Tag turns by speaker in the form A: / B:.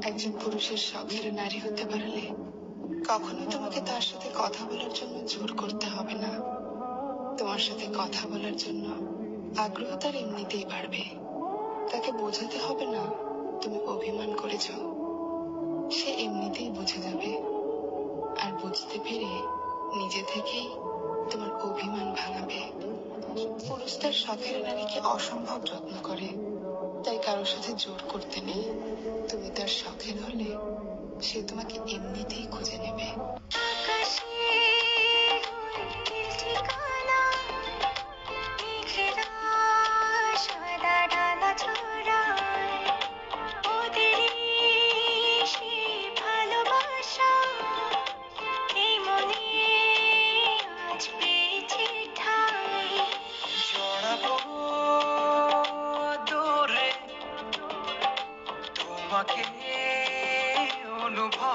A: একজন পুরুষের শখের নারী হতে পারলে কখনোই তোমাকে তার সাথে কথা বলার জন্য জোর করতে হবে না। তোমার সাথে কথা বলার জন্য আগ্রহ তার এমনিতেই বাড়বে। তাকে বোঝাতে হবে না তুমি অভিমান করেছ, সে এমনিতেই বুঝে যাবে। আর বুঝতে পেরে নিজে থেকেই তোমার অভিমান ভাঙাবে। পুরুষ তার শখের নারীকে অসম্ভব যত্ন করে, তাই কারোর সাথে জোর করতে নেই। তুমি তার শখের হলে সে তোমাকে এমনিতেই খুঁজে নেবে।
B: তোমাকে অনুভব